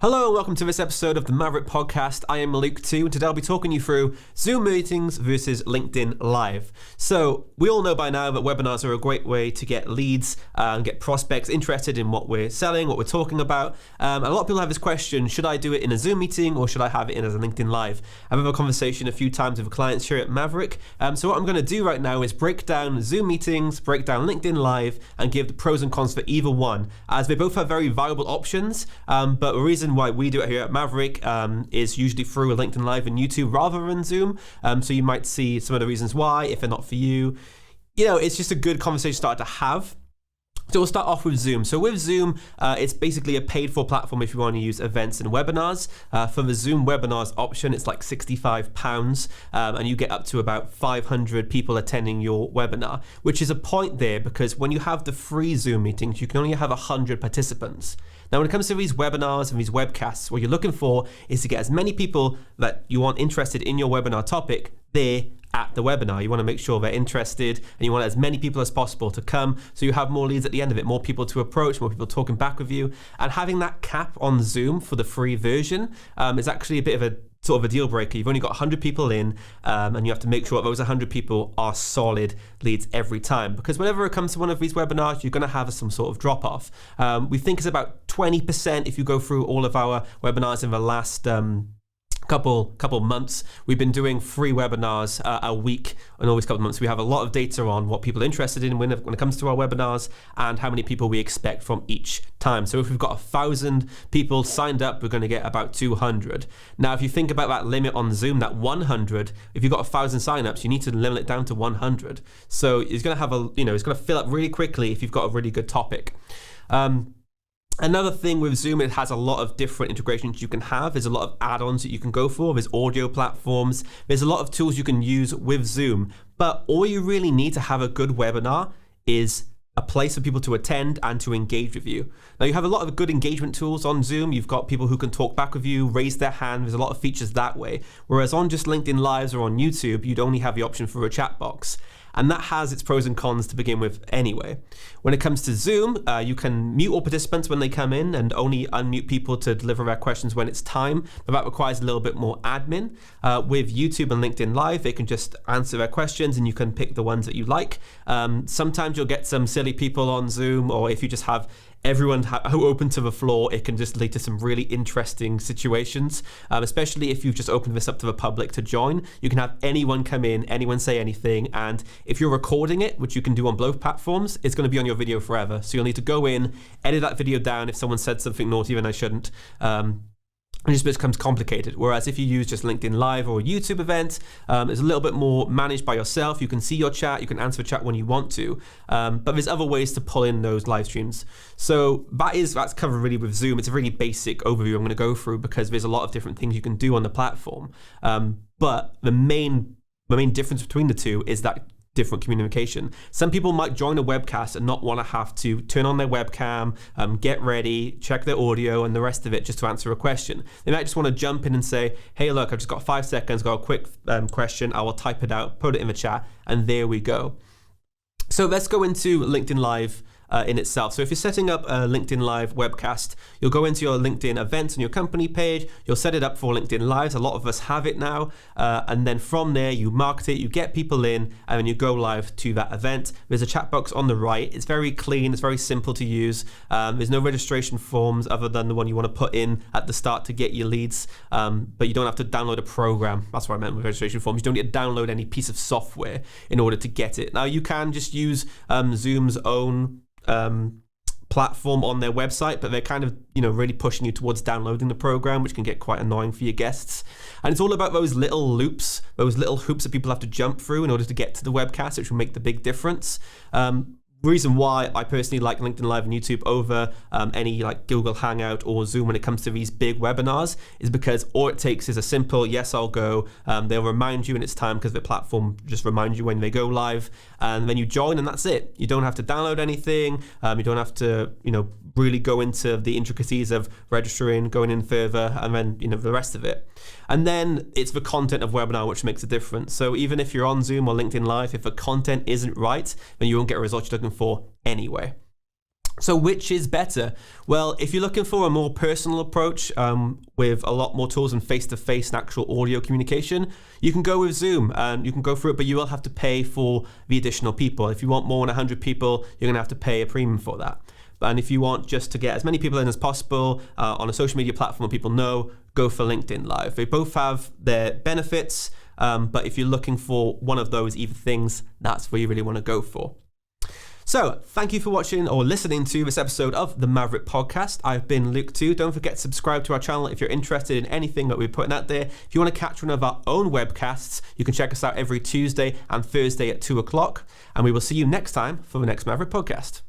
Hello and welcome to this episode of the Maverrik podcast. I am 𝗝elle and today I'll be talking you through Zoom meetings versus LinkedIn Live. So we all know by now that webinars are a great way to get leads and get prospects interested in what we're selling, what we're talking about. A lot of people have this question, should I do it in a Zoom meeting or should I have it in as a LinkedIn Live? I've had a conversation a few times with clients here at Maverrik. So what I'm going to do right now is break down Zoom meetings, break down LinkedIn Live, and give the pros and cons for either one, as they both have very valuable options. But the reason why we do it here at Maverrik is usually through a LinkedIn Live and YouTube rather than Zoom. So you might see some of the reasons why, if they're not for you. You know, it's just a good conversation starter to have. So we'll start off with Zoom. So with Zoom, it's basically a paid for platform if you want to use events and webinars. For the Zoom webinars option, it's like £65, and you get up to about 500 people attending your webinar, which is a point there because when you have the free Zoom meetings, you can only have 100 participants. Now, when it comes to these webinars and these webcasts, what you're looking for is to get as many people that you want interested in your webinar topic there at the webinar. You want to make sure they're interested and you want as many people as possible to come so you have more leads at the end of it, more people to approach, more people talking back with you. And having that cap on Zoom for the free version is actually a bit of a sort of a deal breaker. You've only got 100 people in and you have to make sure that those 100 people are solid leads every time, because whenever it comes to one of these webinars, you're going to have some sort of drop off. We think it's about 20% if you go through all of our webinars in the last couple months. We've been doing free webinars a week in all these couple of months. We have a lot of data on what people are interested in when it comes to our webinars and how many people we expect from each time. So if we've got 1,000 people signed up, we're going to get about 200. Now, if you think about that limit on Zoom, that 100, if you've got 1,000 signups, you need to limit it down to 100. So it's going to have it's going to fill up really quickly if you've got a really good topic. Another thing with Zoom, it has a lot of different integrations you can have. There's a lot of add-ons that you can go for. There's audio platforms. There's a lot of tools you can use with Zoom. But all you really need to have a good webinar is a place for people to attend and to engage with you. Now, you have a lot of good engagement tools on Zoom. You've got people who can talk back with you, raise their hand. There's a lot of features that way. Whereas on just LinkedIn Lives or on YouTube, you'd only have the option for a chat box. And that has its pros and cons to begin with anyway. When it comes to Zoom, you can mute all participants when they come in and only unmute people to deliver their questions when it's time, but that requires a little bit more admin. With YouTube and LinkedIn Live, they can just answer their questions and you can pick the ones that you like. Sometimes you'll get some silly people on Zoom, or if you just have everyone open to the floor, it can just lead to some really interesting situations, especially if you've just opened this up to the public to join. You can have anyone come in, anyone say anything, and if you're recording it, which you can do on both platforms, it's going to be on your video forever. So you'll need to go in, edit that video down if someone said something naughty when I shouldn't. It just becomes complicated. Whereas if you use just LinkedIn Live or a YouTube event, it's a little bit more managed by yourself. You can see your chat, you can answer the chat when you want to, but there's other ways to pull in those live streams. So that's covered really with Zoom. It's a really basic overview I'm going to go through because there's a lot of different things you can do on the platform. But the main difference between the two is that different communication. Some people might join a webcast and not want to have to turn on their webcam, get ready, check their audio and the rest of it just to answer a question. They might just want to jump in and say, hey, look, I've just got 5 seconds, got a quick question. I will type it out, put it in the chat, and there we go. So let's go into LinkedIn Live in itself. So if you're setting up a LinkedIn Live webcast, you'll go into your LinkedIn events on your company page, you'll set it up for LinkedIn Lives. A lot of us have it now. And then from there, you market it, you get people in, and then you go live to that event. There's a chat box on the right. It's very clean. It's very simple to use. There's no registration forms other than the one you want to put in at the start to get your leads. But you don't have to download a program. That's what I meant with registration forms. You don't need to download any piece of software in order to get it. Now, you can just use Zoom's own platform on their website, but they're kind of really pushing you towards downloading the program, which can get quite annoying for your guests. And it's all about those little loops, those little hoops that people have to jump through in order to get to the webcast, which will make the big difference. Reason why I personally like LinkedIn Live and YouTube over any like Google Hangout or Zoom when it comes to these big webinars is because all it takes is a simple yes, I'll go. They'll remind you when it's time because the platform just reminds you when they go live, and then you join and that's it. You don't have to download anything. You don't have to really go into the intricacies of registering, going in further, and then the rest of it. And then it's the content of webinar which makes a difference. So even if you're on Zoom or LinkedIn Live, if the content isn't right, then you won't get a result you're looking for anyway. So which is better? Well, if you're looking for a more personal approach with a lot more tools and face-to-face and actual audio communication, you can go with Zoom and you can go for it, but you will have to pay for the additional people. If you want more than 100 people, you're gonna have to pay a premium for that. And if you want just to get as many people in as possible on a social media platform that people know, go for LinkedIn Live. They both have their benefits, but if you're looking for one of those either things, that's where you really wanna go for. So, thank you for watching or listening to this episode of the Maverrik Podcast. I've been Luke2. Don't forget to subscribe to our channel if you're interested in anything that we're putting out there. If you want to catch one of our own webcasts, you can check us out every Tuesday and Thursday at 2 o'clock. And we will see you next time for the next Maverrik Podcast.